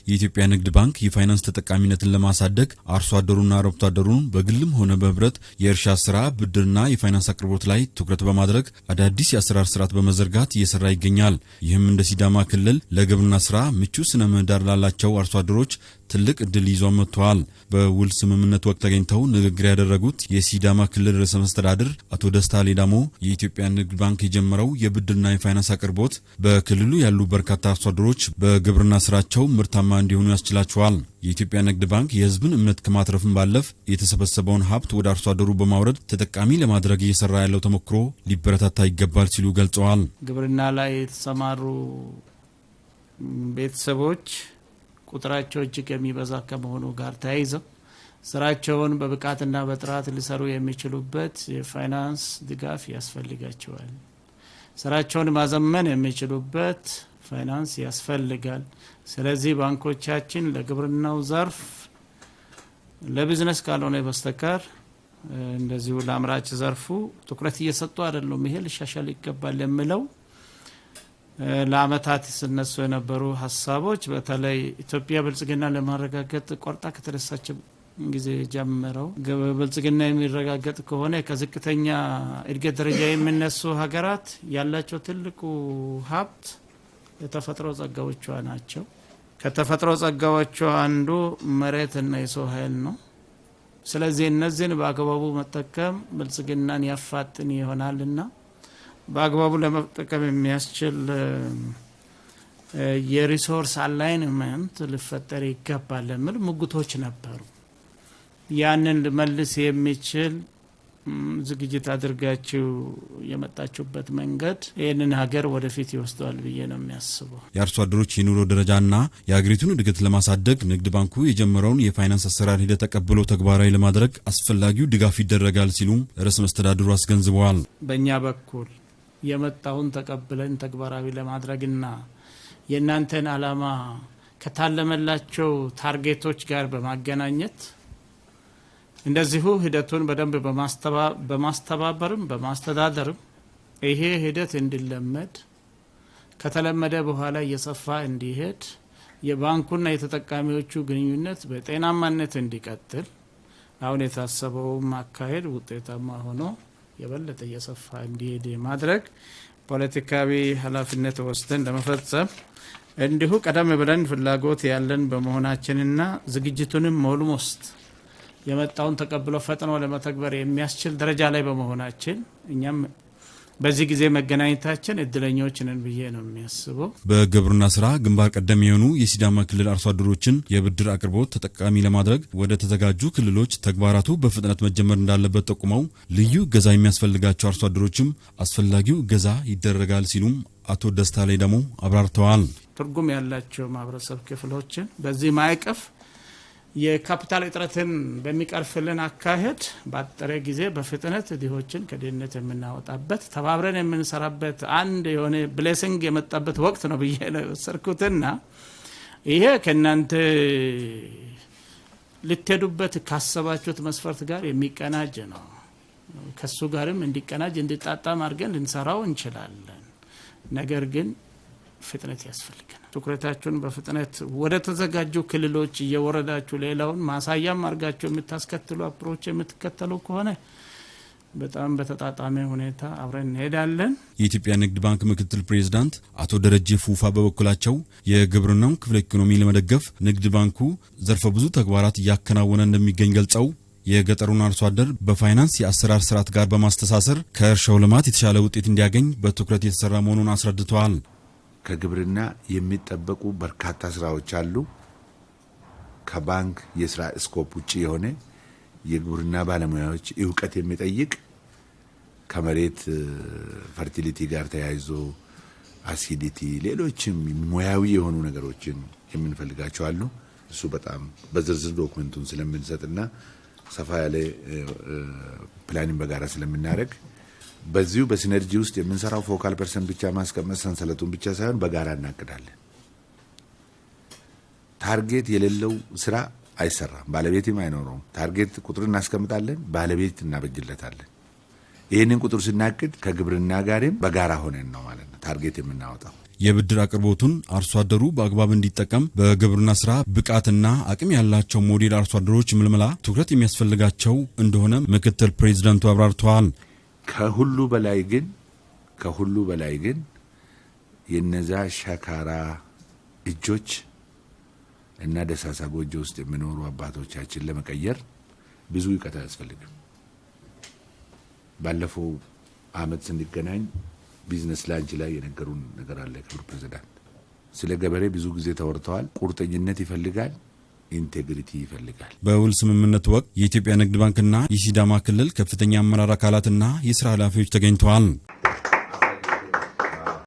የኢትዮጵያ ንግድ ባንክ የፋይናንስ ተጠቃሚነትን ለማሳደግ አርሶ አደሩና አርብቶ አደሩን በግልም ሆነ በህብረት የእርሻ ስራ ብድርና የፋይናንስ አቅርቦት ላይ ትኩረት በማድረግ አዳዲስ የአሰራር ስርዓት በመዘርጋት እየሰራ ይገኛል። ይህም እንደ ሲዳማ ክልል ለግብርና ስራ ምቹ ስነ ምህዳር ላላቸው አርሶ አደሮች ትልቅ እድል ይዞ መጥቷል። በውል ስምምነት ወቅት ተገኝተው ንግግር ያደረጉት የሲዳማ ክልል ርዕሰ መስተዳድር አቶ ደስታ ሌዳሞ የኢትዮጵያ ንግድ ባንክ የጀመረው የብድርና የፋይናንስ አቅርቦት በክልሉ ያሉ በርካታ አርሶ አደሮች በግብርና ስራቸው ምርታማ እንዲሆኑ ያስችላቸዋል። የኢትዮጵያ ንግድ ባንክ የህዝብን እምነት ከማትረፍም ባለፍ የተሰበሰበውን ሀብት ወደ አርሶ አደሩ በማውረድ ተጠቃሚ ለማድረግ እየሰራ ያለው ተሞክሮ ሊበረታታ ይገባል ሲሉ ገልጸዋል። ግብርና ላይ የተሰማሩ ቤተሰቦች ቁጥራቸው እጅግ የሚበዛ ከመሆኑ ጋር ተያይዘው ስራቸውን በብቃትና በጥራት ሊሰሩ የሚችሉበት የፋይናንስ ድጋፍ ያስፈልጋቸዋል። ስራቸውን ማዘመን የሚችሉበት ፋይናንስ ያስፈልጋል። ስለዚህ ባንኮቻችን ለግብርናው ዘርፍ ለቢዝነስ ካልሆነ በስተቀር እንደዚሁ ለአምራች ዘርፉ ትኩረት እየሰጡ አይደሉም። ይሄ ሊሻሻል ይገባል የሚለው ለአመታት ሲነሱ የነበሩ ሀሳቦች በተለይ ኢትዮጵያ ብልጽግና ለማረጋገጥ ቆርጣ ከተነሳች ጊዜ ጀምረው ብልጽግና የሚረጋገጥ ከሆነ ከዝቅተኛ እድገት ደረጃ የሚነሱ ሀገራት ያላቸው ትልቁ ሀብት የተፈጥሮ ጸጋዎቿ ናቸው። ከተፈጥሮ ጸጋዎቿ አንዱ መሬትና የሰው ኃይል ነው። ስለዚህ እነዚህን በአግባቡ መጠቀም ብልጽግናን ያፋጥን ይሆናልና በአግባቡ ለመጠቀም የሚያስችል የሪሶርስ አላይንመንት ሊፈጠር ይገባል የሚል ሙግቶች ነበሩ። ያንን መልስ የሚችል ዝግጅት አድርጋችሁ የመጣችሁበት መንገድ ይህንን ሀገር ወደፊት ይወስደዋል ብዬ ነው የሚያስበው። የአርሶ አደሮች የኑሮ ደረጃና የሀገሪቱን እድገት ለማሳደግ ንግድ ባንኩ የጀመረውን የፋይናንስ አሰራር ሂደት ተቀብሎ ተግባራዊ ለማድረግ አስፈላጊው ድጋፍ ይደረጋል ሲሉም ርዕሰ መስተዳድሩ አስገንዝበዋል። በእኛ በኩል የመጣውን ተቀብለን ተግባራዊ ለማድረግና የእናንተን ዓላማ ከታለመላቸው ታርጌቶች ጋር በማገናኘት እንደዚሁ ሂደቱን በደንብ በማስተባበርም በማስተዳደርም ይሄ ሂደት እንዲለመድ ከተለመደ በኋላ እየሰፋ እንዲሄድ የባንኩና የተጠቃሚዎቹ ግንኙነት በጤናማነት እንዲቀጥል አሁን የታሰበው ማካሄድ ውጤታማ ሆኖ የበለጠ እየሰፋ እንዲሄድ ማድረግ ፖለቲካዊ ኃላፊነት ወስደን ለመፈጸም እንዲሁ ቀደም ብለን ፍላጎት ያለን በመሆናችንና ዝግጅቱንም ሞልሞስት የመጣውን ተቀብሎ ፈጥኖ ለመተግበር የሚያስችል ደረጃ ላይ በመሆናችን እኛም በዚህ ጊዜ መገናኘታችን እድለኞች ነን ብዬ ነው የሚያስበው። በግብርና ስራ ግንባር ቀደም የሆኑ የሲዳማ ክልል አርሶ አደሮችን የብድር አቅርቦት ተጠቃሚ ለማድረግ ወደ ተዘጋጁ ክልሎች ተግባራቱ በፍጥነት መጀመር እንዳለበት ጠቁመው ልዩ እገዛ የሚያስፈልጋቸው አርሶ አደሮችም አስፈላጊው እገዛ ይደረጋል ሲሉም አቶ ደስታ ላይ ደግሞ አብራርተዋል። ትርጉም ያላቸው ማህበረሰብ ክፍሎችን በዚህ ማዕቀፍ የካፒታል እጥረትን በሚቀርፍልን አካሄድ ባጠረ ጊዜ በፍጥነት ድሆችን ከድህነት የምናወጣበት ተባብረን የምንሰራበት አንድ የሆነ ብሌሲንግ የመጣበት ወቅት ነው ብዬ ነው የወሰድኩትና ይሄ ከእናንተ ልትሄዱበት ካሰባችሁት መስፈርት ጋር የሚቀናጅ ነው። ከሱ ጋርም እንዲቀናጅ እንዲጣጣም አድርገን ልንሰራው እንችላለን። ነገር ግን ፍጥነት ያስፈልገናል። ትኩረታችሁን በፍጥነት ወደ ተዘጋጁ ክልሎች እየወረዳችሁ ሌላውን ማሳያም አድርጋችሁ የምታስከትሉ አፕሮች የምትከተሉ ከሆነ በጣም በተጣጣሚ ሁኔታ አብረን እንሄዳለን። የኢትዮጵያ ንግድ ባንክ ምክትል ፕሬዝዳንት አቶ ደረጀ ፉፋ በበኩላቸው የግብርናውን ክፍለ ኢኮኖሚ ለመደገፍ ንግድ ባንኩ ዘርፈ ብዙ ተግባራት እያከናወነ እንደሚገኝ ገልጸው የገጠሩን አርሶ አደር በፋይናንስ የአሰራር ስርዓት ጋር በማስተሳሰር ከእርሻው ልማት የተሻለ ውጤት እንዲያገኝ በትኩረት የተሰራ መሆኑን አስረድተዋል። ከግብርና የሚጠበቁ በርካታ ስራዎች አሉ። ከባንክ የስራ ስኮፕ ውጪ የሆነ የግብርና ባለሙያዎች እውቀት የሚጠይቅ ከመሬት ፈርቲሊቲ ጋር ተያይዞ አሲዲቲ፣ ሌሎችም ሙያዊ የሆኑ ነገሮችን የምንፈልጋቸው አሉ። እሱ በጣም በዝርዝር ዶክመንቱን ስለምንሰጥና ሰፋ ያለ ፕላኒንግ በጋራ ስለምናደርግ በዚሁ በሲነርጂ ውስጥ የምንሰራው ፎካል ፐርሰን ብቻ ማስቀመጥ ሰንሰለቱን ብቻ ሳይሆን በጋራ እናቅዳለን። ታርጌት የሌለው ስራ አይሰራም፣ ባለቤትም አይኖረውም። ታርጌት ቁጥር እናስቀምጣለን፣ ባለቤት እናበጅለታለን። ይህንን ቁጥር ስናቅድ ከግብርና ጋርም በጋራ ሆነን ነው ማለት ነው ታርጌት የምናወጣው። የብድር አቅርቦቱን አርሶ አደሩ በአግባብ እንዲጠቀም በግብርና ስራ ብቃትና አቅም ያላቸው ሞዴል አርሶ አደሮች ምልመላ ትኩረት የሚያስፈልጋቸው እንደሆነ ምክትል ፕሬዚዳንቱ አብራርተዋል። ከሁሉ በላይ ግን የነዛ ሸካራ እጆች እና ደሳሳ ጎጆ ውስጥ የሚኖሩ አባቶቻችን ለመቀየር ብዙ እውቀት አያስፈልግም። ባለፈው አመት ስንገናኝ ቢዝነስ ላንች ላይ የነገሩን ነገር አለ ክቡር ፕሬዝዳንት። ስለ ገበሬ ብዙ ጊዜ ተወርተዋል። ቁርጠኝነት ይፈልጋል፣ ኢንቴግሪቲ ይፈልጋል። በውል ስምምነት ወቅት የኢትዮጵያ ንግድ ባንክና የሲዳማ ክልል ከፍተኛ አመራር አካላትና የስራ ኃላፊዎች ተገኝተዋል።